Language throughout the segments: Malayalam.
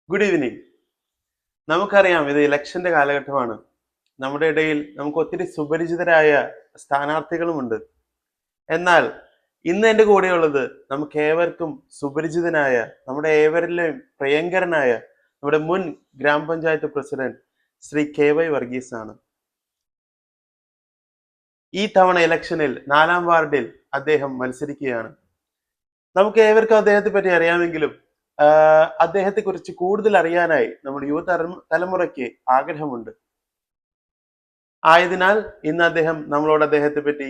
Good evening. നമുക്കറിയാം ഇത് ഇലക്ഷന്റെ കാലഘട്ടമാണ്. നമ്മുടെ ഇടയിൽ നമുക്ക് ഒത്തിരി സുപരിചിതരായ സ്ഥാനാർത്ഥികളുമുണ്ട്. എന്നാൽ ഇന്ന് എൻ്റെ കൂടെയുള്ളത് നമുക്ക് ഏവർക്കും സുപരിചിതനായ, നമ്മുടെ ഏവരിലെയും പ്രിയങ്കരനായ നമ്മുടെ മുൻ ഗ്രാമപഞ്ചായത്ത് പ്രസിഡന്റ് ശ്രീ KY വർഗീസ് ആണ്. ഈ തവണ ഇലക്ഷനിൽ 4-ാം വാർഡിൽ അദ്ദേഹം മത്സരിക്കുകയാണ്. നമുക്ക് ഏവർക്കും അദ്ദേഹത്തെ പറ്റി അറിയാമെങ്കിലും അദ്ദേഹത്തെ കുറിച്ച് കൂടുതൽ അറിയാനായി നമ്മുടെ തലമുറയ്ക്ക് ആഗ്രഹമുണ്ട്. ആയതിനാൽ ഇന്ന് നമ്മളോട് അദ്ദേഹത്തെ പറ്റി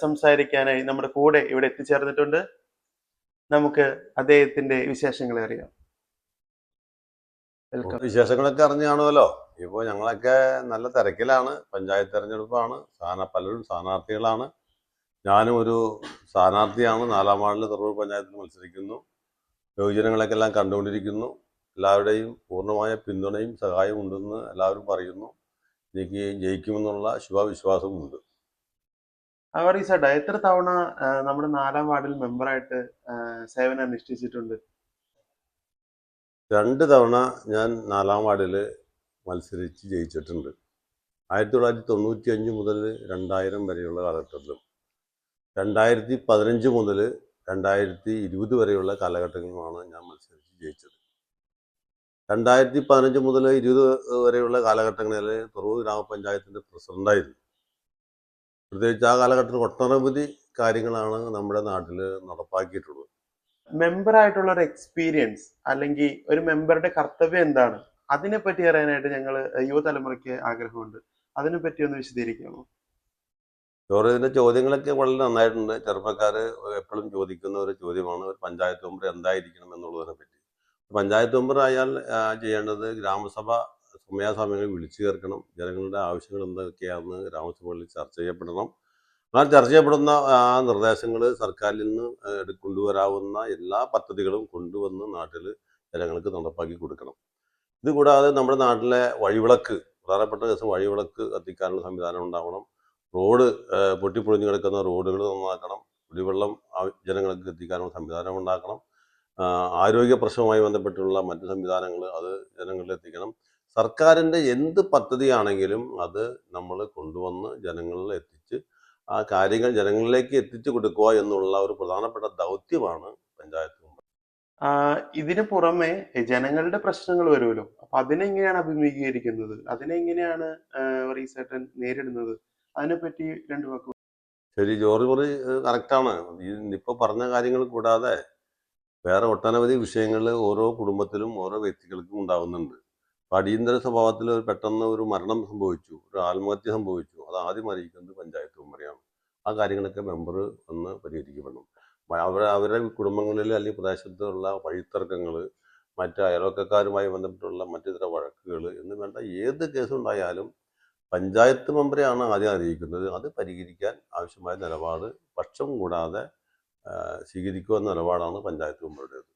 സംസാരിക്കാനായി നമ്മുടെ കൂടെ ഇവിടെ എത്തിച്ചേർന്നിട്ടുണ്ട്. നമുക്ക് അദ്ദേഹത്തിന്റെ വിശേഷങ്ങളെ അറിയാം. വിശേഷങ്ങളൊക്കെ അറിഞ്ഞു കാണുമല്ലോ. ഇപ്പോൾ ഞങ്ങളൊക്കെ നല്ല തിരക്കിലാണ്. പഞ്ചായത്ത് തെരഞ്ഞെടുപ്പാണ്. പലരും സ്ഥാനാർത്ഥികളാണ്. ഞാനും ഒരു സ്ഥാനാർത്ഥിയാണ്. 4-ാം വാർഡിൽ തുറവൂർ പഞ്ചായത്തിൽ മത്സരിക്കുന്നു. യുവജനങ്ങളൊക്കെ എല്ലാം കണ്ടുകൊണ്ടിരിക്കുന്നു. എല്ലാവരുടെയും പൂർണ്ണമായ പിന്തുണയും സഹായവും ഉണ്ടെന്ന് എല്ലാവരും പറയുന്നു. എനിക്ക് ജയിക്കുമെന്നുള്ള ശുഭവിശ്വാസമുണ്ട്. വർഗീസേട്ടാ, എത്ര തവണ നമ്മുടെ 4-ാം വാർഡിൽ മെമ്പറായിട്ട് സേവനം അനുഷ്ഠിച്ചിട്ടുണ്ട്? 2 തവണ ഞാൻ 4-ാം വാർഡിൽ മത്സരിച്ച് ജയിച്ചിട്ടുണ്ട്. 1995 മുതൽ 2000 വരെയുള്ള കാലഘട്ടത്തിലും 2015 മുതൽ 2020 വരെയുള്ള കാലഘട്ടങ്ങളിലുമാണ് ഞാൻ മത്സരിച്ച് ജയിച്ചത്. 2015 മുതൽ 20 വരെയുള്ള കാലഘട്ടങ്ങളിൽ തുറവൂർ ഗ്രാമപഞ്ചായത്തിൻ്റെ പ്രസിഡന്റായിരുന്നു. പ്രത്യേകിച്ച് ആ കാലഘട്ടത്തിൽ ഒട്ടനവധി കാര്യങ്ങളാണ് നമ്മുടെ നാട്ടിൽ നടപ്പാക്കിയിട്ടുള്ളത്. മെമ്പറായിട്ടുള്ള ഒരു എക്സ്പീരിയൻസ് അല്ലെങ്കിൽ ഒരു മെമ്പറുടെ കർത്തവ്യം എന്താണ്, അതിനെപ്പറ്റി അറിയാനായിട്ട് ഞങ്ങൾ യുവതലമുറയ്ക്ക് ആഗ്രഹമുണ്ട്. അതിനെപ്പറ്റി ഒന്ന് വിശദീകരിക്കാമോ? ഇതിൻ്റെ ചോദ്യങ്ങളൊക്കെ വളരെ നന്നായിട്ടുണ്ട്. ചെറുപ്പക്കാർ എപ്പോഴും ചോദിക്കുന്ന ഒരു ചോദ്യമാണ് ഒരു പഞ്ചായത്ത് മെമ്പർ എന്തായിരിക്കണം എന്നുള്ളതിനെ പറ്റി. പഞ്ചായത്ത് മെമ്പർ ആയാൽ ചെയ്യേണ്ടത് ഗ്രാമസഭ സമയാസമയങ്ങളിൽ വിളിച്ചു ചേർക്കണം. ജനങ്ങളുടെ ആവശ്യങ്ങൾ എന്തൊക്കെയാണെന്ന് ഗ്രാമസഭകളിൽ ചർച്ച ചെയ്യപ്പെടണം. ആ ചർച്ച ചെയ്യപ്പെടുന്ന നിർദ്ദേശങ്ങൾ സർക്കാരിൽ നിന്ന് കൊണ്ടുവരാവുന്ന എല്ലാ പദ്ധതികളും കൊണ്ടുവന്ന് നാട്ടിൽ ജനങ്ങൾക്ക് നടപ്പാക്കി കൊടുക്കണം. ഇതുകൂടാതെ നമ്മുടെ നാട്ടിലെ വഴിവിളക്ക്, പ്രധാനപ്പെട്ട കേസ് വഴിവിളക്ക് കത്തിക്കാനുള്ള സംവിധാനം ഉണ്ടാവണം. റോഡ് പൊട്ടിപ്പൊളിഞ്ഞു കിടക്കുന്ന റോഡുകൾ നന്നാക്കണം. കുടിവെള്ളം ജനങ്ങൾക്ക് എത്തിക്കാനുള്ള സംവിധാനം ഉണ്ടാക്കണം. ആരോഗ്യ പ്രശ്നവുമായി ബന്ധപ്പെട്ടുള്ള മറ്റ് സംവിധാനങ്ങൾ അത് ജനങ്ങളിൽ എത്തിക്കണം. സർക്കാരിൻ്റെ എന്ത് പദ്ധതിയാണെങ്കിലും അത് നമ്മൾ കൊണ്ടുവന്ന് ജനങ്ങളിൽ എത്തിച്ച് ആ കാര്യങ്ങൾ ജനങ്ങളിലേക്ക് എത്തിച്ചു കൊടുക്കുക എന്നുള്ള ഒരു പ്രധാനപ്പെട്ട ദൗത്യമാണ് പഞ്ചായത്ത് മെമ്പർ. ഇതിനു പുറമെ ജനങ്ങളുടെ പ്രശ്നങ്ങൾ വരുമല്ലോ, അപ്പൊ അതിനെങ്ങനെയാണ് അഭിമുഖീകരിക്കുന്നത്? അതിനെങ്ങനെയാണ് വർഗീസേട്ടൻ നേരിടുന്നത്? അതിനെപ്പറ്റി 2 വാക്ക്. ശരി, ജോർജ് പറ കറക്റ്റാണ്. ഇപ്പോൾ പറഞ്ഞ കാര്യങ്ങൾ കൂടാതെ വേറെ ഒട്ടനവധി വിഷയങ്ങൾ ഓരോ കുടുംബത്തിലും ഓരോ വ്യക്തികൾക്കും ഉണ്ടാകുന്നുണ്ട്. അടിയന്തര സ്വഭാവത്തിൽ പെട്ടെന്ന് ഒരു മരണം സംഭവിച്ചു, ഒരു ആത്മഹത്യ സംഭവിച്ചു, അത് ആദ്യം അറിയിക്കുന്നത് പഞ്ചായത്ത് മെമ്പറെയാണ്. ആ കാര്യങ്ങളൊക്കെ മെമ്പർ ഒന്ന് പരിഹരിക്കപ്പെടണം. അവരുടെ കുടുംബങ്ങളിൽ അല്ലെങ്കിൽ പ്രദേശത്തുള്ള വഴിത്തർക്കങ്ങൾ, മറ്റ് അയൽവക്കക്കാരുമായി ബന്ധപ്പെട്ടുള്ള മറ്റിതര വഴക്കുകൾ എന്ന് വേണ്ട ഏത് കേസുണ്ടായാലും പഞ്ചായത്ത് മെമ്പറെയാണ് ആദ്യം അറിയിക്കുന്നത്. അത് പരിഹരിക്കാൻ ആവശ്യമായ നിലപാട് പക്ഷം കൂടാതെ സ്വീകരിക്കുക എന്ന നിലപാടാണ് പഞ്ചായത്ത് മെമ്പറുടേത്.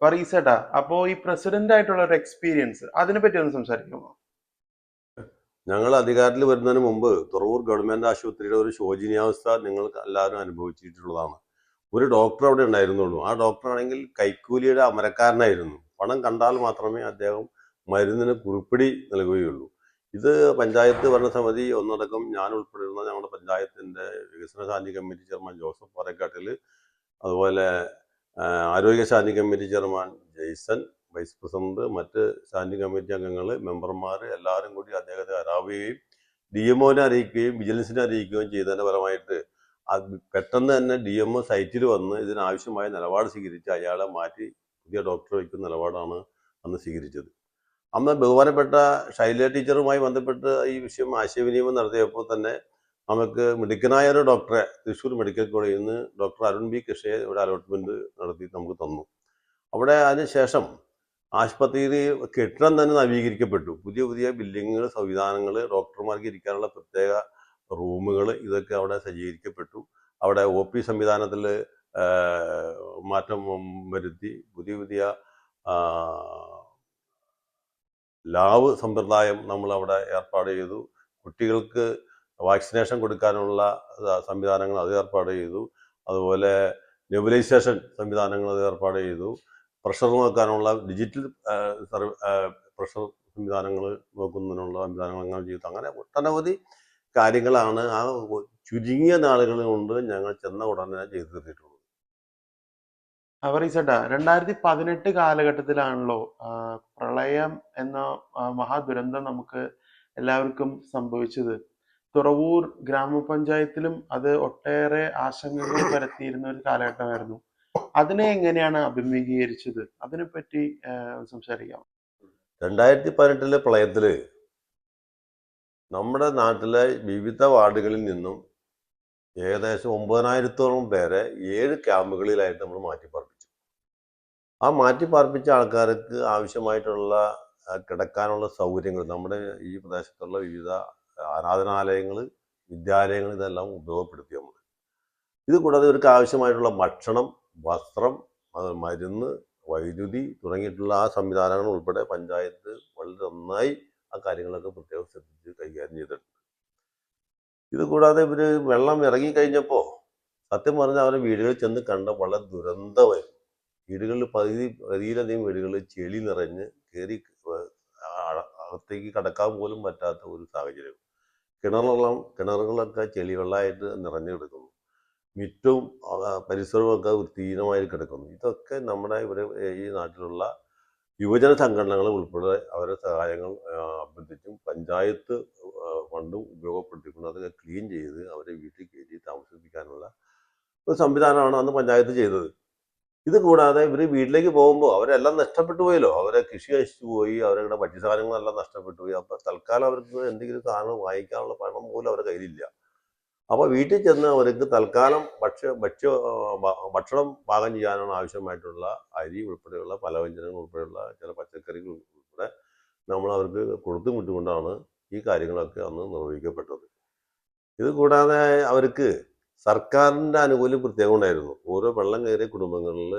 വർഗീസേട്ടാ, അപ്പോ ഈ പ്രസിഡന്റ് ആയിട്ടുള്ള ഒരു എക്സ്പീരിയൻസ്, അതിനെപ്പറ്റി ഒന്ന് സംസാരിക്കാമോ? ഞങ്ങൾ അധികാരത്തിൽ വരുന്നതിന് മുമ്പ് തുറവൂർ ഗവൺമെന്റ് ആശുപത്രിയുടെ ഒരു ശോചനീയാവസ്ഥ നിങ്ങൾ എല്ലാവരും അനുഭവിച്ചിട്ടുള്ളതാണ്. ഒരു ഡോക്ടർ അവിടെ ഉണ്ടായിരുന്നുള്ളൂ. ആ ഡോക്ടറാണെങ്കിൽ കൈക്കൂലിയുടെ അമരക്കാരനായിരുന്നു. പണം കണ്ടാൽ മാത്രമേ അദ്ദേഹം മരുന്നിന് കുറിപ്പടി നൽകുകയുള്ളൂ. ഇത് പഞ്ചായത്ത് ഭരണസമിതി ഒന്നടക്കം ഞാൻ ഉൾപ്പെട്ടിരുന്ന ഞങ്ങളുടെ പഞ്ചായത്തിൻ്റെ വികസന standing committee chairman Joseph Parakkattil, അതുപോലെ ആരോഗ്യ standing committee chairman Jaison, vice president, മറ്റ് സ്റ്റാൻഡിംഗ് കമ്മിറ്റി അംഗങ്ങൾ, മെമ്പർമാർ എല്ലാവരും കൂടി അദ്ദേഹത്തെ അറിയിക്കുകയും DMOനെ അറിയിക്കുകയും വിജിലൻസിനെ അറിയിക്കുകയും ചെയ്തതിൻ്റെ ഫലമായിട്ട് പെട്ടെന്ന് തന്നെ DMO സൈറ്റിൽ വന്ന് ഇതിനാവശ്യമായ നിലപാട് സ്വീകരിച്ച് അയാളെ മാറ്റി പുതിയ ഡോക്ടറെ വയ്ക്കുന്ന നിലപാടാണ് അന്ന് സ്വീകരിച്ചത്. അന്ന് ബഹുമാനപ്പെട്ട ഷൈല ടീച്ചറുമായി ബന്ധപ്പെട്ട് ഈ വിഷയം ആശയവിനിമയം നടത്തിയപ്പോൾ തന്നെ നമുക്ക് മിടുക്കനായ ഒരു ഡോക്ടറെ തൃശ്ശൂർ മെഡിക്കൽ കോളേജിൽ നിന്ന് ഡോക്ടർ അരുൺ B. കൃഷ്ണയെ ഇവിടെ അലോട്ട്മെന്റ് നടത്തി നമുക്ക് തന്നു. അവിടെ അതിനുശേഷം ആശുപത്രിയിൽ കെട്ടിടം തന്നെ നവീകരിക്കപ്പെട്ടു. പുതിയ പുതിയ ബിൽഡിങ്ങുകൾ, സംവിധാനങ്ങൾ, ഡോക്ടർമാർക്ക് ഇരിക്കാനുള്ള പ്രത്യേക റൂമുകൾ, ഇതൊക്കെ അവിടെ സജ്ജീകരിക്കപ്പെട്ടു. അവിടെ OP സംവിധാനത്തിൽ മാറ്റം വരുത്തി. പുതിയ പുതിയ ലാബ് സമ്പ്രദായം നമ്മൾ അവിടെ ഏർപ്പാട് ചെയ്തു. കുട്ടികൾക്ക് വാക്സിനേഷൻ കൊടുക്കാനുള്ള സംവിധാനങ്ങൾ അത് ഏർപ്പാട് ചെയ്തു. അതുപോലെ നെബുലൈസേഷൻ സംവിധാനങ്ങൾ അത് ഏർപ്പാട് ചെയ്തു. പ്രഷർ നോക്കാനുള്ള ഡിജിറ്റൽ പ്രഷർ സംവിധാനങ്ങൾ നോക്കുന്നതിനുള്ള സംവിധാനങ്ങൾ അങ്ങനെ ചെയ്തു. അങ്ങനെ ഒട്ടനവധി കാര്യങ്ങളാണ് ആ ചുരുങ്ങിയ നാളുകൾ കൊണ്ട് ഞങ്ങൾ ചെന്ന ഉടനെ ചെയ്തു തീർത്തിട്ടുള്ളത്. പറയിച്ചേട്ടാ 2018 കാലഘട്ടത്തിലാണല്ലോ പ്രളയം എന്ന മഹാദുരന്തം നമുക്ക് എല്ലാവർക്കും സംഭവിച്ചത്. തുറവൂർ ഗ്രാമപഞ്ചായത്തിലും അത് ഒട്ടേറെ ആശങ്കകൾ പരത്തിയിരുന്ന ഒരു കാലഘട്ടമായിരുന്നു. അതിനെ എങ്ങനെയാണ് അഭിമുഖീകരിച്ചത്? അതിനെപ്പറ്റി സംസാരിക്കാം. 2018 പ്രളയത്തില് നമ്മുടെ നാട്ടിലെ വിവിധ വാർഡുകളിൽ നിന്നും ഏകദേശം 9,000-ഓളം പേരെ 7 ക്യാമ്പുകളിലായിട്ട് നമ്മൾ മാറ്റിപ്പാർപ്പിച്ചു. ആ മാറ്റിപ്പാർപ്പിച്ച ആൾക്കാർക്ക് ആവശ്യമായിട്ടുള്ള കിടക്കാനുള്ള സൗകര്യങ്ങൾ നമ്മുടെ ഈ പ്രദേശത്തുള്ള വിവിധ ആരാധനാലയങ്ങൾ, വിദ്യാലയങ്ങൾ ഇതെല്ലാം ഉപയോഗപ്പെടുത്തി നമ്മൾ. ഇത് കൂടാതെ ഇവർക്ക് ആവശ്യമായിട്ടുള്ള ഭക്ഷണം, വസ്ത്രം, മരുന്ന്, വൈദ്യുതി തുടങ്ങിയിട്ടുള്ള ആ സംവിധാനങ്ങൾ ഉൾപ്പെടെ പഞ്ചായത്ത് വളരെ നന്നായി ആ കാര്യങ്ങളൊക്കെ പ്രത്യേകം ശ്രദ്ധിച്ച് കൈകാര്യം ചെയ്തിട്ടുണ്ട്. ഇത് കൂടാതെ ഇവർ വെള്ളം ഇറങ്ങിക്കഴിഞ്ഞപ്പോൾ സത്യം പറഞ്ഞാൽ അവരുടെ വീടുകളിൽ ചെന്ന് കണ്ട വളരെ ദുരന്തമായിരുന്നു. വീടുകളിൽ പകുതിയിലധികം വീടുകളിൽ ചെളി നിറഞ്ഞ് കയറി അകത്തേക്ക് കടക്കാൻ പോലും പറ്റാത്ത ഒരു സാഹചര്യം. കിണറുകളൊക്കെ ചെളിവെള്ളമായിട്ട് നിറഞ്ഞു കിടക്കുന്നു. മിറ്റവും പരിസരവും ഒക്കെ വൃത്തിഹീനമായി കിടക്കുന്നു. ഇതൊക്കെ നമ്മുടെ ഈ നാട്ടിലുള്ള യുവജന സംഘടനകൾ ഉൾപ്പെടെ അവരുടെ സഹായങ്ങൾ അഭ്യർത്ഥിച്ചും പഞ്ചായത്ത് ഫണ്ടും ഉപയോഗപ്പെടുത്തിക്കൊണ്ട് അതൊക്കെ ക്ലീൻ ചെയ്ത് അവരെ വീട്ടിൽ കയറ്റി താമസിപ്പിക്കാനുള്ള ഒരു സംവിധാനമാണ് അന്ന് പഞ്ചായത്ത് ചെയ്തത്. ഇത് കൂടാതെ ഇവർ വീട്ടിലേക്ക് പോകുമ്പോൾ അവരെല്ലാം നഷ്ടപ്പെട്ടു പോയല്ലോ. അവരെ കൃഷി നശിച്ചു പോയി, അവരുടെ ഭക്ഷ്യസാധനങ്ങളെല്ലാം നഷ്ടപ്പെട്ടു പോയി. അപ്പോൾ തൽക്കാലം അവർക്ക് എന്തെങ്കിലും സാധനം വാങ്ങിക്കാനുള്ള പണം പോലും അവരുടെ കയ്യിലില്ല. അപ്പോൾ വീട്ടിൽ ചെന്ന് അവർക്ക് തൽക്കാലം ഭക്ഷണം പാകം ചെയ്യാനാണ് ആവശ്യമായിട്ടുള്ള അരി ഉൾപ്പെടെയുള്ള പലവ്യഞ്ജനങ്ങൾ ഉൾപ്പെടെയുള്ള ചില പച്ചക്കറികൾ ഉൾപ്പെടെ നമ്മൾ അവർക്ക് കൊടുത്തു വിട്ടുകൊണ്ടാണ് ഈ കാര്യങ്ങളൊക്കെ അന്ന് നിർവഹിക്കപ്പെട്ടത്. ഇത് കൂടാതെ അവർക്ക് സർക്കാരിൻ്റെ ആനുകൂല്യം പ്രത്യേകം ഉണ്ടായിരുന്നു. ഓരോ വെള്ളം കയറിയ കുടുംബങ്ങളിൽ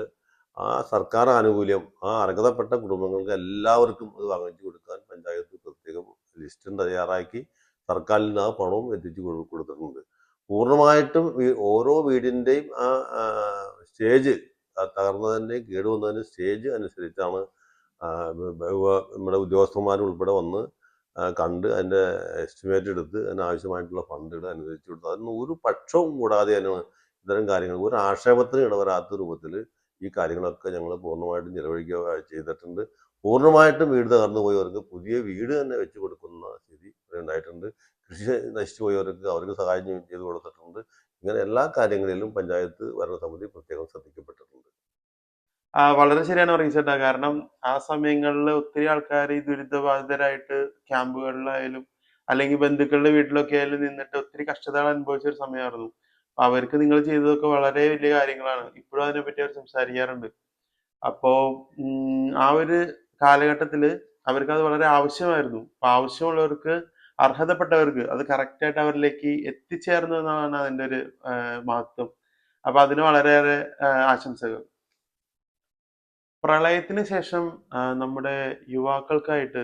ആ സർക്കാർ ആനുകൂല്യം ആ അർഹതപ്പെട്ട കുടുംബങ്ങൾക്ക് എല്ലാവർക്കും അത് വാങ്ങിച്ചു കൊടുക്കാൻ പഞ്ചായത്ത് പ്രത്യേകം ലിസ്റ്റും തയ്യാറാക്കി സർക്കാരിൽ നിന്ന് ആ പണവും എത്തിച്ചു കൊടുത്തിട്ടുണ്ട്. പൂർണ്ണമായിട്ടും ഓരോ വീടിൻ്റെയും ആ സ്റ്റേജ് തകർന്നതിൻ്റെയും കേടുവന്നതിൻ്റെ സ്റ്റേജ് അനുസരിച്ചാണ് നമ്മുടെ ഉദ്യോഗസ്ഥന്മാർ ഉൾപ്പെടെ വന്ന് കണ്ട് അതിൻ്റെ എസ്റ്റിമേറ്റ് എടുത്ത് അതിനാവശ്യമായിട്ടുള്ള ഫണ്ടുകൾ അനുവദിച്ചു കൊടുത്തു. അതിന് ഒരു പക്ഷവും കൂടാതെ തന്നെ ഇത്തരം കാര്യങ്ങൾ ഒരു ആക്ഷേപത്തിന് ഇടവരാത്ത രൂപത്തിൽ ഈ കാര്യങ്ങളൊക്കെ ഞങ്ങൾ പൂർണ്ണമായിട്ടും ചെലവഴിക്കുക ചെയ്തിട്ടുണ്ട്. പൂർണ്ണമായിട്ടും വീട് തകർന്നു പോയവർക്ക് പുതിയ വീട് തന്നെ വെച്ച് കൊടുക്കുന്ന സ്ഥിതി ഉണ്ടായിട്ടുണ്ട്. കൃഷി നശിച്ചു പോയവർക്ക് അവർക്ക് സഹായം ചെയ്തു കൊടുത്തിട്ടുണ്ട്. ഇങ്ങനെ എല്ലാ കാര്യങ്ങളിലും പഞ്ചായത്ത് ഭരണസമിതി പ്രത്യേകം ശ്രദ്ധിക്കപ്പെട്ടിട്ടുണ്ട്. വളരെ ശരിയാണ് പറയിച്ചേട്ടാ. കാരണം ആ സമയങ്ങളിൽ ഒത്തിരി ആൾക്കാർ ഈ ദുരിതബാധിതരായിട്ട് ക്യാമ്പുകളിലായാലും അല്ലെങ്കിൽ ബന്ധുക്കളുടെ വീട്ടിലൊക്കെ ആയാലും നിന്നിട്ട് ഒത്തിരി കഷ്ടതകൾ അനുഭവിച്ച ഒരു സമയമായിരുന്നു. അപ്പൊ അവർക്ക് നിങ്ങൾ ചെയ്തതൊക്കെ വളരെ വലിയ കാര്യങ്ങളാണ്. ഇപ്പോഴും അതിനെപ്പറ്റി അവർ സംസാരിക്കാറുണ്ട്. അപ്പോ ആ ഒരു കാലഘട്ടത്തില് അവർക്കത് വളരെ ആവശ്യമായിരുന്നു. അപ്പൊ ആവശ്യമുള്ളവർക്ക് അർഹതപ്പെട്ടവർക്ക് അത് കറക്റ്റ് ആയിട്ട് അവരിലേക്ക് എത്തിച്ചേർന്നു എന്നതാണ് അതിന്റെ ഒരു മഹത്വം. അപ്പൊ അതിന് വളരെയേറെ ആശംസകൾ. പ്രളയത്തിന് ശേഷം നമ്മുടെ യുവാക്കൾക്കായിട്ട്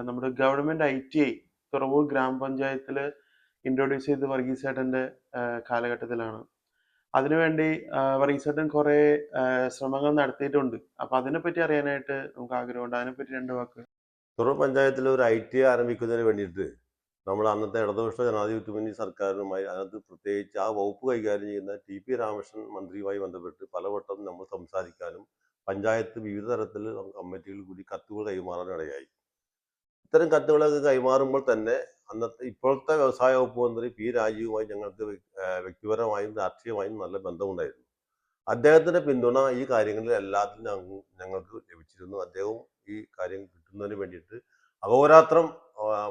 നമ്മുടെ ഗവൺമെന്റ് ITI തുറവൂർ ഗ്രാമപഞ്ചായത്തില് ഇൻട്രൊഡ്യൂസ് ചെയ്ത് വർഗീസേട്ടന്റെ കാലഘട്ടത്തിലാണ്. അതിനുവേണ്ടി വർഗീസേട്ടൻ കുറെ ശ്രമങ്ങൾ നടത്തിയിട്ടുണ്ട്. അപ്പൊ അതിനെപ്പറ്റി അറിയാനായിട്ട് നമുക്ക് ആഗ്രഹമുണ്ട്. അതിനെപ്പറ്റി 2 വാക്ക്. തുറവൂർ പഞ്ചായത്തിൽ ഒരു ITI ആരംഭിക്കുന്നതിന് വേണ്ടിയിട്ട് നമ്മൾ അന്നത്തെ ഇടതുപക്ഷ ജനാധിപത്യ മുന്നണി സർക്കാരിനുമായി അതിനകത്ത് പ്രത്യേകിച്ച് ആ വകുപ്പ് കൈകാര്യം ചെയ്യുന്ന TP രാമകൃഷ്ണൻ മന്ത്രിയുമായി ബന്ധപ്പെട്ട് പലവട്ടം നമ്മൾ സംസാരിക്കാനും പഞ്ചായത്ത് വിവിധ തരത്തിൽ കമ്മിറ്റികളിൽ കൂടി കത്തുകൾ കൈമാറാനിടയായി. ഇത്തരം കത്തുകളൊക്കെ കൈമാറുമ്പോൾ തന്നെ അന്നത്തെ ഇപ്പോഴത്തെ വ്യവസായ വകുപ്പ് മന്ത്രി P രാജീവുമായി ഞങ്ങൾക്ക് വ്യക്തിപരമായും രാഷ്ട്രീയമായും നല്ല ബന്ധമുണ്ടായിരുന്നു. അദ്ദേഹത്തിന്റെ പിന്തുണ ഈ കാര്യങ്ങളിൽ എല്ലാത്തിനും ഞങ്ങൾക്ക് ലഭിച്ചിരുന്നു. അദ്ദേഹവും ഈ കാര്യം കിട്ടുന്നതിന് വേണ്ടിയിട്ട് അഹോരാത്രം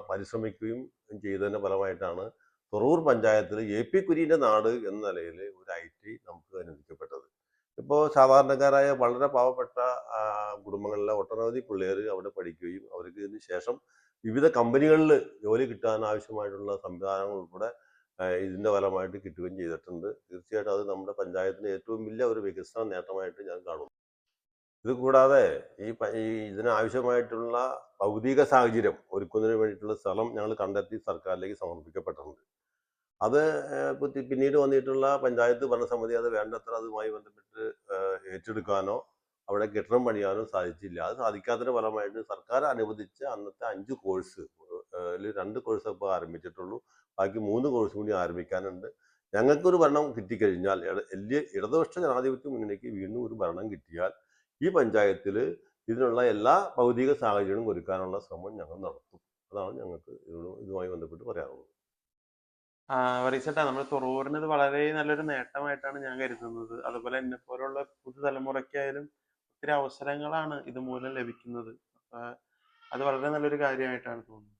പരിശ്രമിക്കുകയും ചെയ്തതിന്റെ ഫലമായിട്ടാണ് തുറവൂർ പഞ്ചായത്തിൽ AP കുര്യന്റെ നാട് എന്ന നിലയിൽ ഒരു ITI നമുക്ക് അനുവദിക്കപ്പെട്ടത്. ഇപ്പോൾ സാധാരണക്കാരായ വളരെ പാവപ്പെട്ട കുടുംബങ്ങളിലെ ഒട്ടനവധി പിള്ളേർ അവിടെ പഠിക്കുകയും അവർക്ക് ഇതിന് ശേഷം വിവിധ കമ്പനികളിൽ ജോലി കിട്ടാൻ ആവശ്യമായിട്ടുള്ള സംവിധാനങ്ങൾ ഉൾപ്പെടെ ഇതിന്റെ ഫലമായിട്ട് കിട്ടുകയും ചെയ്തിട്ടുണ്ട്. തീർച്ചയായിട്ടും അത് നമ്മുടെ പഞ്ചായത്തിന് ഏറ്റവും വലിയ ഒരു വികസന നേട്ടമായിട്ട് ഞാൻ കാണുന്നു. ഇത് കൂടാതെ ഇതിനാവശ്യമായിട്ടുള്ള ഭൗതിക സാഹചര്യം ഒരുക്കുന്നതിന് വേണ്ടിയിട്ടുള്ള സ്ഥലം ഞങ്ങൾ കണ്ടെത്തി സർക്കാരിലേക്ക് സമർപ്പിക്കപ്പെട്ടിട്ടുണ്ട്. അത് പിന്നീട് വന്നിട്ടുള്ള പഞ്ചായത്ത് ഭരണസമിതി അത് വേണ്ടത്ര അതുമായി ബന്ധപ്പെട്ട് ഏറ്റെടുക്കാനോ അവിടെ കെട്ടിടം പണിയാനും സാധിച്ചില്ല. അത് സാധിക്കാത്തതിന്റെ ഫലമായിട്ട് സർക്കാർ അനുവദിച്ച അന്നത്തെ 5 കോഴ്സ് 2 കോഴ്സ് ഇപ്പോൾ ആരംഭിച്ചിട്ടുള്ളൂ. ബാക്കി 3 കോഴ്സ് കൂടി ആരംഭിക്കാനുണ്ട്. ഞങ്ങൾക്കൊരു ഭരണം കിട്ടിക്കഴിഞ്ഞാൽ ഇടതുപക്ഷ ജനാധിപത്യ മുന്നണിക്ക് വീണ്ടും ഒരു ഭരണം കിട്ടിയാൽ ഈ പഞ്ചായത്തിൽ ഇതിനുള്ള എല്ലാ ഭൗതിക സാഹചര്യങ്ങളും ഒരുക്കാനുള്ള ശ്രമം ഞങ്ങൾ നടത്തും. അതാണ് ഞങ്ങൾക്ക് ഇതുമായി ബന്ധപ്പെട്ട് പറയാനുള്ളത്. വരീച്ചേട്ടാ, നമ്മുടെ തുറവൂരിന് ഇത് വളരെ നല്ലൊരു നേട്ടമായിട്ടാണ് ഞാൻ കരുതുന്നത്. അതുപോലെ എന്നെ പോലുള്ള പുതുതലമുറയ്ക്കായാലും ഒത്തിരി അവസരങ്ങളാണ് ഇതുമൂലം ലഭിക്കുന്നത്. അപ്പൊ അത് വളരെ നല്ലൊരു കാര്യമായിട്ടാണ് തോന്നുന്നത്.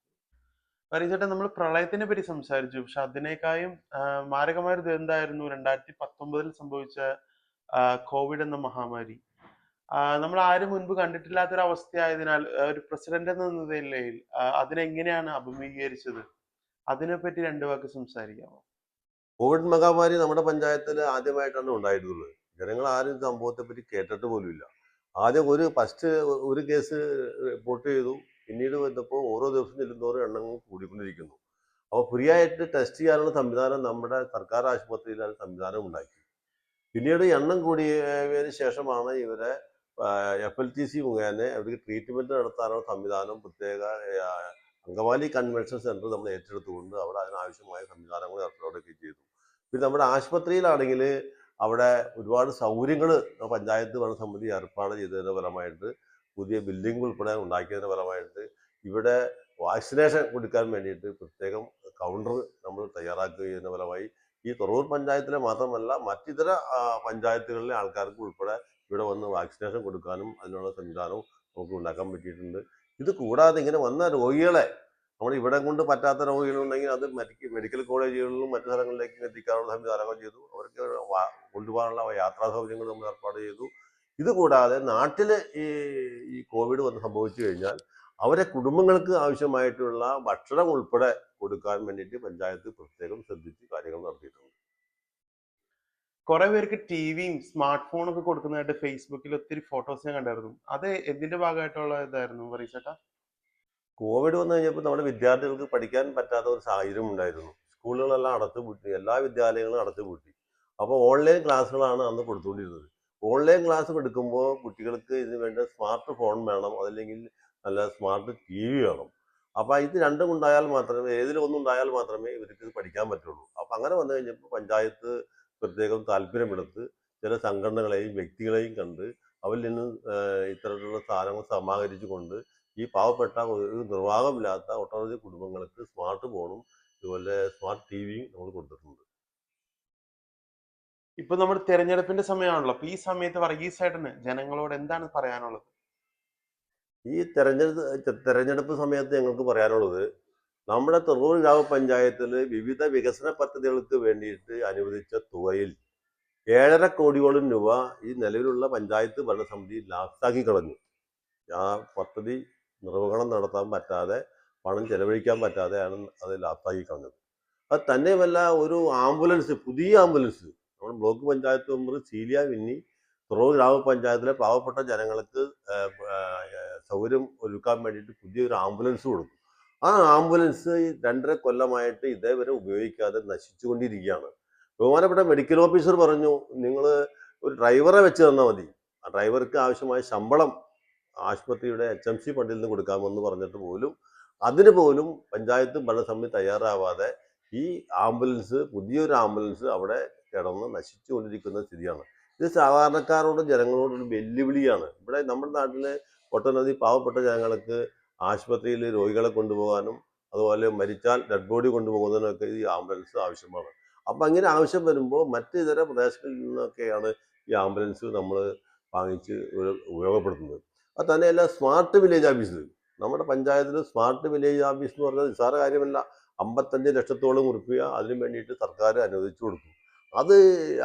വരീച്ചേട്ടാ, നമ്മൾ പ്രളയത്തിനെ പറ്റി സംസാരിച്ചു. പക്ഷെ അതിനേക്കാളും മാരകമായ ഒരു ദുരന്തമായിരുന്നു 2019 സംഭവിച്ച കോവിഡ് എന്ന മഹാമാരി. നമ്മൾ ആരും മുൻപ് കണ്ടിട്ടില്ലാത്തൊരു അവസ്ഥയായതിനാൽ ഒരു പ്രസിഡന്റ് എന്ന നിലയിൽ അതിനെങ്ങനെയാണ് അഭിമുഖീകരിച്ചത്? അതിനെപ്പറ്റി 2 വാക്ക് സംസാരിക്കാമോ? കോവിഡ് മഹാമാരി നമ്മുടെ പഞ്ചായത്തിൽ ആദ്യമായിട്ടാണ് ഉണ്ടായിട്ടുള്ളത്. ജനങ്ങൾ ആരും സംഭവത്തെ പറ്റി കേട്ടിട്ട് പോലുമില്ല. ആദ്യം ഫസ്റ്റ് ഒരു കേസ് റിപ്പോർട്ട് ചെയ്തു. പിന്നീട് വന്നപ്പോൾ ഓരോ ദിവസം ചെല്ലുന്തോറും എണ്ണങ്ങൾ കൂടിക്കൊണ്ടിരിക്കുന്നു. അപ്പോൾ ഫ്രീ ആയിട്ട് ടെസ്റ്റ് ചെയ്യാനുള്ള സംവിധാനം നമ്മുടെ സർക്കാർ ആശുപത്രിയിൽ സംവിധാനം ഉണ്ടാക്കി. പിന്നീട് എണ്ണം കൂടിയതിന് ശേഷമാണ് ഇവരെ FLTC മുഖേന അവർക്ക് ട്രീറ്റ്മെന്റ് നടത്താനുള്ള സംവിധാനം പ്രത്യേക അങ്കമാലി കൺവെൻഷൻ സെന്റർ നമ്മൾ ഏറ്റെടുത്തുകൊണ്ട് അവിടെ അതിനാവശ്യമായ സംവിധാനങ്ങൾ ഏർപ്പെടുകയും ചെയ്തു. പിന്നെ നമ്മുടെ ആശുപത്രിയിലാണെങ്കിൽ അവിടെ ഒരുപാട് സൗകര്യങ്ങൾ പഞ്ചായത്ത് ഭരണസമിതി ഏർപ്പാട് ചെയ്തതിൻ്റെ ഫലമായിട്ട് പുതിയ ബിൽഡിംഗ് ഉൾപ്പെടെ ഉണ്ടാക്കിയതിൻ്റെ ഫലമായിട്ട് ഇവിടെ വാക്സിനേഷൻ കൊടുക്കാൻ വേണ്ടിയിട്ട് പ്രത്യേകം കൗണ്ടർ നമ്മൾ തയ്യാറാക്കുകയതിൻ്റെ ഫലമായി ഈ തുറവൂർ പഞ്ചായത്തിലെ മാത്രമല്ല മറ്റിതര പഞ്ചായത്തുകളിലെ ആൾക്കാർക്ക് ഉൾപ്പെടെ ഇവിടെ വന്ന് വാക്സിനേഷൻ കൊടുക്കാനും അതിനുള്ള സംവിധാനവും നമുക്ക് ഉണ്ടാക്കാൻ പറ്റിയിട്ടുണ്ട്. ഇത് കൂടാതെ ഇങ്ങനെ വന്ന രോഗികളെ നമ്മൾ ഇവിടെ കൊണ്ട് പറ്റാത്ത രോഗികളുണ്ടെങ്കിൽ അത് മെഡിക്കൽ കോളേജുകളിലും മറ്റു സ്ഥലങ്ങളിലേക്കും എത്തിക്കാനുള്ള സംവിധാനങ്ങൾ ചെയ്തു. അവർക്ക് കൊണ്ടുപോകാനുള്ള യാത്രാ സൗകര്യങ്ങൾ നമ്മൾ ഏർപ്പാട് ചെയ്തു. ഇത് കൂടാതെ നാട്ടിൽ ഈ കോവിഡ് വന്ന് സംഭവിച്ചു കഴിഞ്ഞാൽ അവരെ കുടുംബങ്ങൾക്ക് ആവശ്യമായിട്ടുള്ള ഭക്ഷണം ഉൾപ്പെടെ കൊടുക്കാൻ വേണ്ടിയിട്ട് പഞ്ചായത്ത് പ്രത്യേകം ശ്രദ്ധിച്ച് കാര്യങ്ങൾ നടത്തിയിട്ടുണ്ട്. കുറെ പേർക്ക് ടിവിയും സ്മാർട്ട് ഫോണും ഒക്കെ കൊടുക്കുന്നതായിട്ട് ഫേസ്ബുക്കിൽ ഒത്തിരി ഫോട്ടോസ് ഞാൻ കണ്ടായിരുന്നു. അത് എന്തിന്റെ ഭാഗമായിട്ടുള്ള ഇതായിരുന്നു വരീച്ചേട്ടാ? കോവിഡ് വന്നു കഴിഞ്ഞപ്പോൾ നമ്മുടെ വിദ്യാർത്ഥികൾക്ക് പഠിക്കാൻ പറ്റാത്ത ഒരു സാഹചര്യം ഉണ്ടായിരുന്നു. സ്കൂളുകളെല്ലാം അടച്ചുപൂട്ടി, എല്ലാ വിദ്യാലയങ്ങളും അടച്ചുപൂട്ടി. അപ്പോൾ ഓൺലൈൻ ക്ലാസ്സുകളാണ് അന്ന് കൊടുത്തുകൊണ്ടിരുന്നത്. ഓൺലൈൻ ക്ലാസ് എടുക്കുമ്പോൾ കുട്ടികൾക്ക് ഇതിന് വേണ്ട സ്മാർട്ട് ഫോൺ വേണം, അതല്ലെങ്കിൽ നല്ല സ്മാർട്ട് TV വേണം. അപ്പോൾ ഇത് രണ്ടും ഉണ്ടായാൽ മാത്രമേ, ഏതിലൊന്നും ഉണ്ടായാൽ മാത്രമേ ഇവർക്ക് ഇത് പഠിക്കാൻ പറ്റുള്ളൂ. അപ്പോൾ അങ്ങനെ വന്നു കഴിഞ്ഞപ്പോൾ പഞ്ചായത്ത് പ്രത്യേകം താല്പര്യമെടുത്ത് ചില സംഘടനകളെയും വ്യക്തികളെയും കണ്ട് അവരിൽ നിന്ന് ഇത്തരത്തിലുള്ള സാധനങ്ങൾ സമാഹരിച്ചുകൊണ്ട് ഈ പാവപ്പെട്ട ഒരു നിർവാഹമില്ലാത്ത ഒട്ടനവധി കുടുംബങ്ങൾക്ക് സ്മാർട്ട് ഫോണും ഇതുപോലെ സ്മാർട്ട് TVയും നമ്മൾ കൊടുത്തിട്ടുണ്ട്. ഇപ്പൊ നമ്മുടെ തെരഞ്ഞെടുപ്പിന്റെ സമയമാണല്ലോ. അപ്പൊ ഈ സമയത്ത് വർഗീസേട്ടന് ജനങ്ങളോട് എന്താണ് പറയാനുള്ളത്? ഈ തെരഞ്ഞെടുപ്പ് സമയത്ത് ഞങ്ങൾക്ക് പറയാനുള്ളത്, നമ്മുടെ തുറവൂർ ഗ്രാമപഞ്ചായത്തിൽ വിവിധ വികസന പദ്ധതികൾക്ക് വേണ്ടിയിട്ട് അനുവദിച്ച തുകയിൽ 7.5 കോടിയോളം രൂപ ഈ നിലവിലുള്ള പഞ്ചായത്ത് ഭരണസമിതി ലാപ്സാക്കി കളഞ്ഞു. ആ പദ്ധതി നിർവഹണം നടത്താൻ പറ്റാതെ, പണം ചെലവഴിക്കാൻ പറ്റാതെയാണ് അത് ലാപ്സാക്കി കളഞ്ഞത്. അത് തന്നെയുമല്ല, ഒരു ആംബുലൻസ്, പുതിയ ആംബുലൻസ് നമ്മുടെ block panchayat member cilia Winnie Thuravoor ഗ്രാമപഞ്ചായത്തിലെ പാവപ്പെട്ട ജനങ്ങൾക്ക് സൗകര്യം ഒരുക്കാൻ വേണ്ടിയിട്ട് പുതിയൊരു ആംബുലൻസ് കൊടുത്തു. ആ ആംബുലൻസ് 2.5 കൊല്ലമായിട്ട് ഇതേവരെ ഉപയോഗിക്കാതെ നശിച്ചുകൊണ്ടിരിക്കുകയാണ്. ബഹുമാനപ്പെട്ട മെഡിക്കൽ ഓഫീസർ പറഞ്ഞു, നിങ്ങൾ ഒരു ഡ്രൈവറെ വെച്ച് തന്നാൽ മതി, ആ ഡ്രൈവർക്ക് ആവശ്യമായ ശമ്പളം ആശുപത്രിയുടെ HMC ഫണ്ടിൽ നിന്ന് കൊടുക്കാമെന്ന് പറഞ്ഞിട്ട് പോലും അതിന് പോലും പഞ്ചായത്ത് ഭരണസമിതി തയ്യാറാവാതെ ഈ ആംബുലൻസ്, പുതിയൊരു ആംബുലൻസ് അവിടെ കിടന്ന് നശിച്ചുകൊണ്ടിരിക്കുന്ന സ്ഥിതിയാണ്. ഇത് സാധാരണക്കാരോടും ജനങ്ങളോടൊരു വെല്ലുവിളിയാണ്. ഇവിടെ നമ്മുടെ നാട്ടിലെ ഒട്ടനവധി പാവപ്പെട്ട ജനങ്ങൾക്ക് ആശുപത്രിയിൽ രോഗികളെ കൊണ്ടുപോകാനും അതുപോലെ മരിച്ചാൽ ഡെഡ് ബോഡി കൊണ്ടുപോകുന്നതിനൊക്കെ ഈ ആംബുലൻസ് ആവശ്യമാണ്. അപ്പം അങ്ങനെ ആവശ്യം വരുമ്പോൾ മറ്റ് ഇതര പ്രദേശങ്ങളിൽ നിന്നൊക്കെയാണ് ഈ ആംബുലൻസ് നമ്മൾ വാങ്ങിച്ച് ഉപയോഗപ്പെടുത്തുന്നത്. അത് തന്നെയല്ല, സ്മാർട്ട് വില്ലേജ് ഓഫീസ്, നമ്മുടെ പഞ്ചായത്തിൽ സ്മാർട്ട് വില്ലേജ് ഓഫീസ് എന്ന് പറഞ്ഞാൽ നിസ്സാര കാര്യമല്ല. 55 ലക്ഷത്തോളം രൂപ അതിനു വേണ്ടിയിട്ട് സർക്കാർ അനുവദിച്ചു കൊടുത്തു. അത്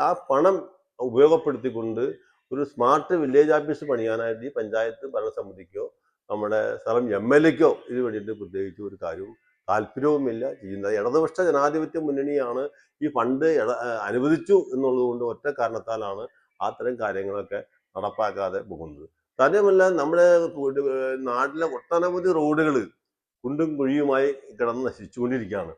ആ പണം ഉപയോഗപ്പെടുത്തിക്കൊണ്ട് ഒരു സ്മാർട്ട് വില്ലേജ് ഓഫീസ് പണിയാനായിട്ട് ഈ പഞ്ചായത്ത് ഭരണസമിതിക്കോ നമ്മുടെ സ്ഥലം MLAക്കോ ഇത് വേണ്ടിയിട്ട് പ്രത്യേകിച്ച് ഒരു കാര്യവും താല്പര്യവുമില്ല ചെയ്യുന്നത്. ഇടതുപക്ഷ ജനാധിപത്യ മുന്നണിയാണ് ഈ ഫണ്ട് അനുവദിച്ചു എന്നുള്ളത് കൊണ്ട് ഒറ്റ കാരണത്താലാണ് അത്തരം കാര്യങ്ങളൊക്കെ നടപ്പാക്കാതെ പോകുന്നത്. തന്നെയുമല്ല, നമ്മുടെ നാട്ടിലെ ഒട്ടനവധി റോഡുകൾ കുണ്ടും കുഴിയുമായി കിടന്ന് നശിച്ചുകൊണ്ടിരിക്കുകയാണ്.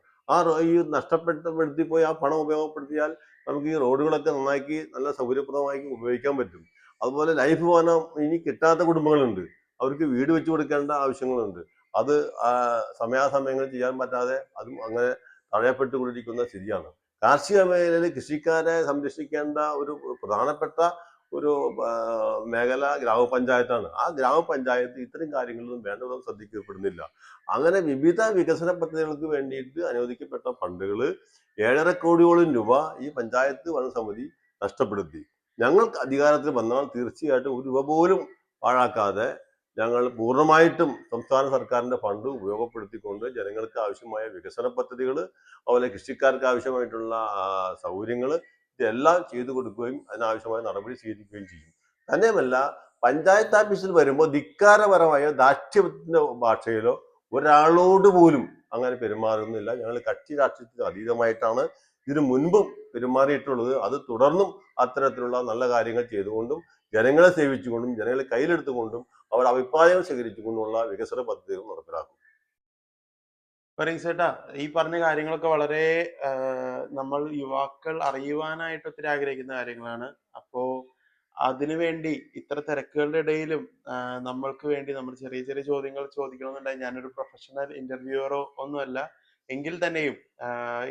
ഈ നഷ്ടപ്പെടുത്തിപ്പോയി ആ പണം ഉപയോഗപ്പെടുത്തിയാൽ നമുക്ക് ഈ റോഡുകളൊക്കെ നന്നാക്കി നല്ല സൗകര്യപ്രദമായി ഉപയോഗിക്കാൻ പറ്റും. അതുപോലെ ലൈഫ് ഭവനം ഇനി കിട്ടാത്ത കുടുംബങ്ങളുണ്ട്. അവർക്ക് വീട് വെച്ച് കൊടുക്കേണ്ട ആവശ്യങ്ങളുണ്ട്. അത് സമയാസമയങ്ങളിൽ ചെയ്യാൻ പറ്റാതെ അതും അങ്ങനെ തടയപ്പെട്ടുകൊണ്ടിരിക്കുന്ന സ്ഥിതിയാണ്. കാർഷിക മേഖലയിൽ കൃഷിക്കാരെ സംരക്ഷിക്കേണ്ട ഒരു പ്രധാനപ്പെട്ട ഒരു മേഖല ഗ്രാമപഞ്ചായത്താണ്. ആ ഗ്രാമപഞ്ചായത്ത് ഇത്തരം കാര്യങ്ങളൊന്നും വേണ്ടവിധം ശ്രദ്ധിക്കപ്പെടുന്നില്ല. അങ്ങനെ വിവിധ വികസന പദ്ധതികൾക്ക് വേണ്ടിയിട്ട് അനുവദിക്കപ്പെട്ട ഫണ്ടുകൾ 7.5 കോടിയോളം രൂപ ഈ പഞ്ചായത്ത് ഭരണസമിതി നഷ്ടപ്പെടുത്തി. ഞങ്ങൾ അധികാരത്തിൽ വന്നാൽ തീർച്ചയായിട്ടും ഒരു രൂപ പോലും പാഴാക്കാതെ ഞങ്ങൾ പൂർണ്ണമായിട്ടും സംസ്ഥാന സർക്കാരിന്റെ ഫണ്ട് ഉപയോഗപ്പെടുത്തിക്കൊണ്ട് ജനങ്ങൾക്ക് ആവശ്യമായ വികസന പദ്ധതികൾ, അതുപോലെ കൃഷിക്കാർക്ക് ആവശ്യമായിട്ടുള്ള സൗകര്യങ്ങൾ ഇതെല്ലാം ചെയ്തു കൊടുക്കുകയും അതിനാവശ്യമായ നടപടി സ്വീകരിക്കുകയും ചെയ്യും. തന്നെയുമല്ല, പഞ്ചായത്ത് ഓഫീസിൽ വരുമ്പോൾ ധിക്കാരപരമായ ദാക്ഷിണ്യത്തിന്റെ ഭാഷയിലോ ഒരാളോട് പോലും അങ്ങനെ പെരുമാറുന്നില്ല. ഞങ്ങൾ കക്ഷി രാഷ്ട്രീയത്തിന് അതീതമായിട്ടാണ് ഇതിനു മുൻപും പെരുമാറിയിട്ടുള്ളത്. അത് തുടർന്നും അത്തരത്തിലുള്ള നല്ല കാര്യങ്ങൾ ചെയ്തുകൊണ്ടും ജനങ്ങളെ സേവിച്ചുകൊണ്ടും ജനങ്ങളെ കയ്യിലെടുത്തുകൊണ്ടും അവരുടെ അഭിപ്രായം ശേഖരിച്ചുകൊണ്ടുള്ള വികസന പദ്ധതികൾ നടപ്പിലാക്കും. പറീസേട്ടാ, ഈ പറഞ്ഞ കാര്യങ്ങളൊക്കെ വളരെ നമ്മൾ യുവാക്കൾ അറിയുവാനായിട്ട് ഒത്തിരി ആഗ്രഹിക്കുന്ന കാര്യങ്ങളാണ്. അപ്പോ അതിനുവേണ്ടി ഇത്ര തിരക്കുകളുടെ ഇടയിലും നമ്മൾക്ക് വേണ്ടി നമ്മൾ ചെറിയ ചെറിയ ചോദ്യങ്ങൾ ചോദിക്കണമെന്നുണ്ടെങ്കിൽ ഞാനൊരു പ്രൊഫഷണൽ ഇന്റർവ്യൂവറോ ഒന്നുമല്ല. എങ്കിൽ തന്നെയും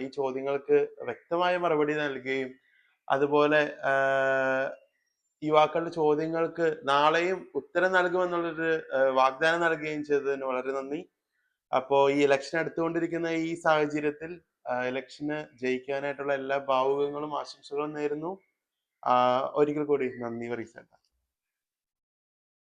ഈ ചോദ്യങ്ങൾക്ക് വ്യക്തമായ മറുപടി നൽകുകയും അതുപോലെ യുവാക്കളുടെ ചോദ്യങ്ങൾക്ക് നാളെയും ഉത്തരം നൽകുമെന്നുള്ളൊരു വാഗ്ദാനം നൽകുകയും ചെയ്തതിന് വളരെ നന്ദി. അപ്പോ ഈ ഇലക്ഷൻ അടുത്തുകൊണ്ടിരിക്കുന്ന ഈ സാഹചര്യത്തിൽ ഇലക്ഷന് ജയിക്കാനായിട്ടുള്ള എല്ലാ ഭാവുകങ്ങളും ആശംസകളും നേരുന്നു. ഒരിക്കൽ കൂടി നന്ദി പറീസേട്ടാ.